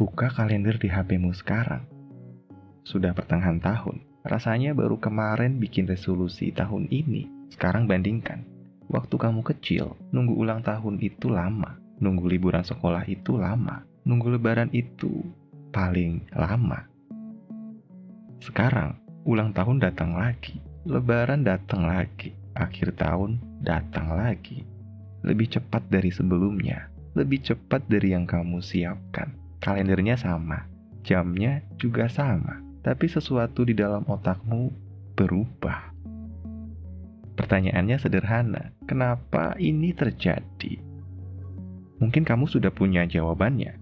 Buka kalender di HP-mu sekarang. Sudah pertengahan tahun. Rasanya baru kemarin bikin resolusi tahun ini. Sekarang bandingkan. Waktu kamu kecil, nunggu ulang tahun itu lama. Nunggu liburan sekolah itu lama. Nunggu lebaran itu paling lama. Sekarang, ulang tahun datang lagi. Lebaran datang lagi. Akhir tahun datang lagi. Lebih cepat dari sebelumnya. Lebih cepat dari yang kamu siapkan. Kalendernya sama. Jamnya juga sama. Tapi sesuatu di dalam otakmu berubah. Pertanyaannya sederhana, kenapa ini terjadi? Mungkin kamu sudah punya jawabannya.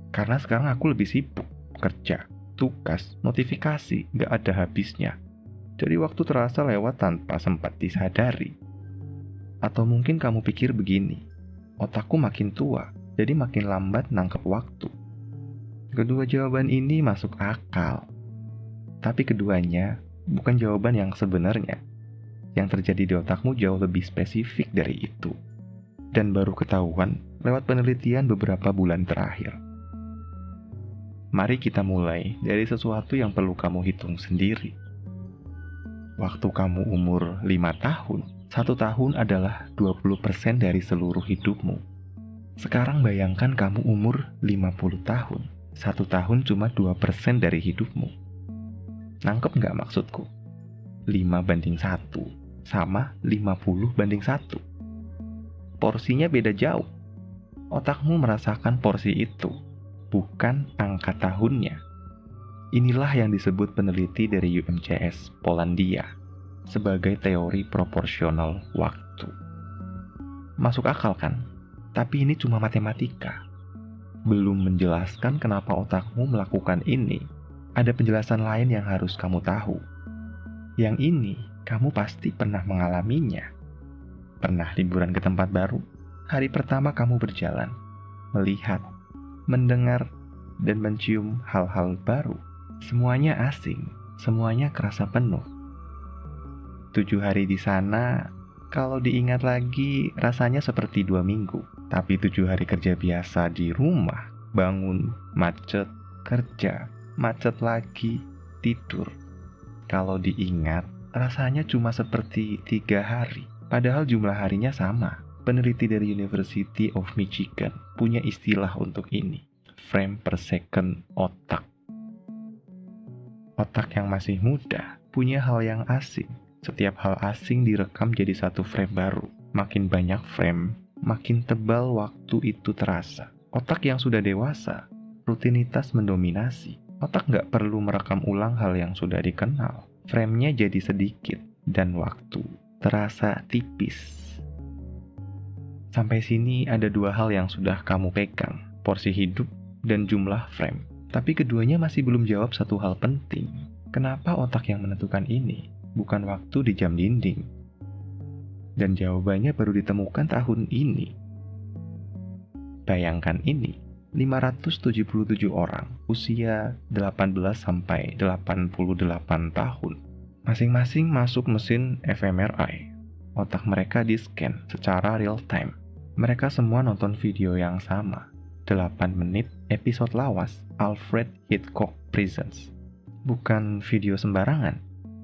Karena sekarang aku lebih sibuk, kerja, tugas, notifikasi, gak ada habisnya. Jadi waktu terasa lewat tanpa sempat disadari. Atau mungkin kamu pikir begini, otakku makin tua, jadi makin lambat nangkep waktu. Kedua jawaban ini masuk akal. Tapi keduanya bukan jawaban yang sebenarnya. Yang terjadi di otakmu jauh lebih spesifik dari itu. Dan baru ketahuan lewat penelitian beberapa bulan terakhir. Mari kita mulai dari sesuatu yang perlu kamu hitung sendiri. Waktu kamu umur 5 tahun, 1 tahun adalah 20% dari seluruh hidupmu. Sekarang bayangkan kamu umur 50 tahun, 1 tahun cuma 2% dari hidupmu. Nangkep nggak maksudku? 5:1 sama 50:1. Porsinya beda jauh. Otakmu merasakan porsi itu, bukan angka tahunnya. Inilah yang disebut peneliti dari UMCS Polandia sebagai teori proporsional waktu. Masuk akal kan? Tapi ini cuma matematika. Belum menjelaskan kenapa otakmu melakukan ini. Ada penjelasan lain yang harus kamu tahu. Yang ini, kamu pasti pernah mengalaminya. Pernah liburan ke tempat baru? Hari pertama kamu berjalan, melihat, mendengar, dan mencium hal-hal baru. Semuanya asing, semuanya kerasa penuh. 7 hari di sana, kalau diingat lagi rasanya seperti 2 minggu. Tapi 7 hari kerja biasa di rumah, bangun, macet, kerja, macet lagi, tidur. Kalau diingat, rasanya cuma seperti 3 hari. Padahal jumlah harinya sama. Peneliti dari University of Michigan punya istilah untuk ini. Frame per second otak. Otak yang masih muda punya hal yang asing. Setiap hal asing direkam jadi satu frame baru. Makin banyak frame, makin tebal waktu itu terasa. Otak yang sudah dewasa, rutinitas mendominasi. Otak nggak perlu merekam ulang hal yang sudah dikenal. Frame-nya jadi sedikit, dan waktu terasa tipis. Sampai sini ada 2 hal yang sudah kamu pegang, porsi hidup dan jumlah frame. Tapi keduanya masih belum jawab satu hal penting. Kenapa otak yang menentukan ini, bukan waktu di jam dinding? Dan jawabannya baru ditemukan tahun ini. Bayangkan ini. 577 orang, usia 18 sampai 88 tahun. Masing-masing masuk mesin fMRI. Otak mereka di-scan secara real time. Mereka semua nonton video yang sama. 8 menit episode lawas Alfred Hitchcock Presents. Bukan video sembarangan.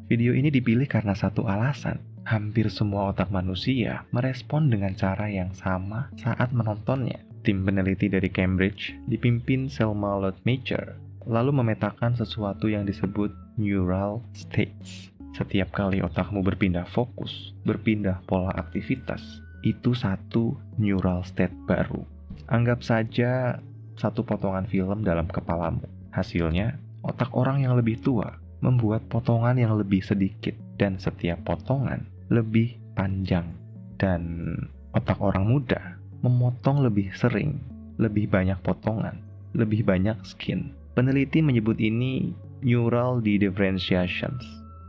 Video ini dipilih karena satu alasan. Hampir semua otak manusia merespon dengan cara yang sama saat menontonnya. Tim peneliti dari Cambridge dipimpin Selma Ludmacher lalu memetakan sesuatu yang disebut neural states. Setiap kali otakmu berpindah fokus, berpindah pola aktivitas, itu satu neural state baru. Anggap saja satu potongan film dalam kepalamu. Hasilnya, otak orang yang lebih tua membuat potongan yang lebih sedikit dan setiap potongan lebih panjang. Dan otak orang muda memotong lebih sering, lebih banyak potongan, lebih banyak skin. Peneliti menyebut ini neural dedifferentiations.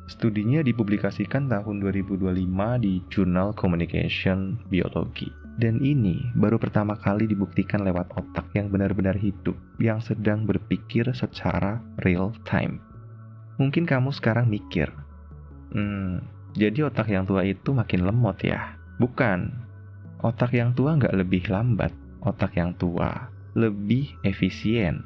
Studinya dipublikasikan tahun 2025 di Journal Communication Biology. Dan ini baru pertama kali dibuktikan lewat otak yang benar-benar hidup, yang sedang berpikir secara real time. Mungkin kamu sekarang mikir, jadi otak yang tua itu makin lemot ya? Bukan. Otak yang tua nggak lebih lambat, otak yang tua lebih efisien.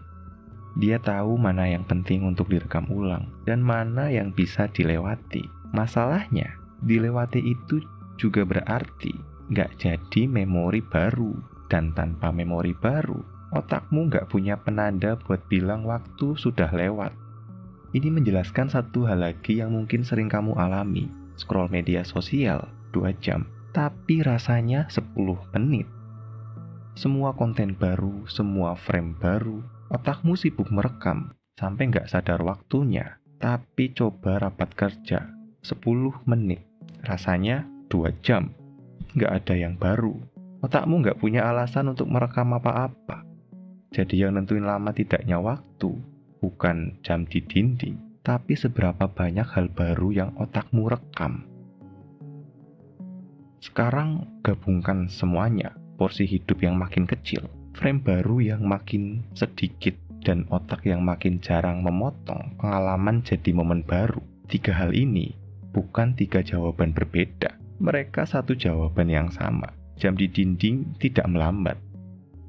Dia tahu mana yang penting untuk direkam ulang dan mana yang bisa dilewati. Masalahnya, dilewati itu juga berarti nggak jadi memori baru. Dan tanpa memori baru, otakmu nggak punya penanda buat bilang waktu sudah lewat. Ini menjelaskan satu hal lagi yang mungkin sering kamu alami. Scroll media sosial 2 jam, tapi rasanya 10 menit. Semua konten baru, semua frame baru, otakmu sibuk merekam sampai nggak sadar waktunya. Tapi coba rapat kerja 10 menit, rasanya 2 jam. Nggak ada yang baru. Otakmu nggak punya alasan untuk merekam apa-apa. Jadi yang nentuin lama tidaknya waktu, bukan jam di dinding, tapi seberapa banyak hal baru yang otakmu rekam. Sekarang gabungkan semuanya, porsi hidup yang makin kecil, frame baru yang makin sedikit, dan otak yang makin jarang memotong, pengalaman jadi momen baru. 3 hal ini bukan 3 jawaban berbeda, mereka satu jawaban yang sama. Jam di dinding tidak melambat,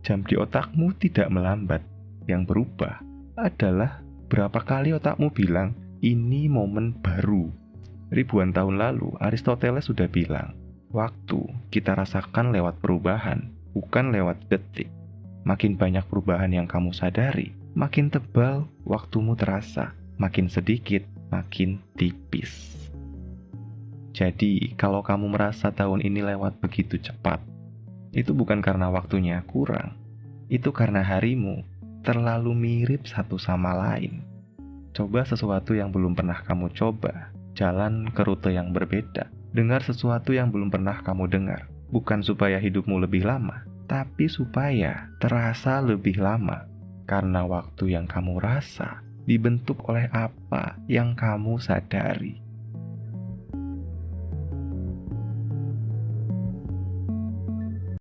jam di otakmu tidak melambat. Yang berubah adalah berapa kali otakmu bilang, ini momen baru. Ribuan tahun lalu, Aristoteles sudah bilang, waktu kita rasakan lewat perubahan, bukan lewat detik. Makin banyak perubahan yang kamu sadari, makin tebal waktumu terasa, makin sedikit, makin tipis. Jadi, kalau kamu merasa tahun ini lewat begitu cepat, itu bukan karena waktunya kurang, itu karena harimu terlalu mirip satu sama lain. Coba sesuatu yang belum pernah kamu coba, jalan ke rute yang berbeda, dengar sesuatu yang belum pernah kamu dengar. Bukan supaya hidupmu lebih lama, tapi supaya terasa lebih lama. Karena waktu yang kamu rasa dibentuk oleh apa yang kamu sadari.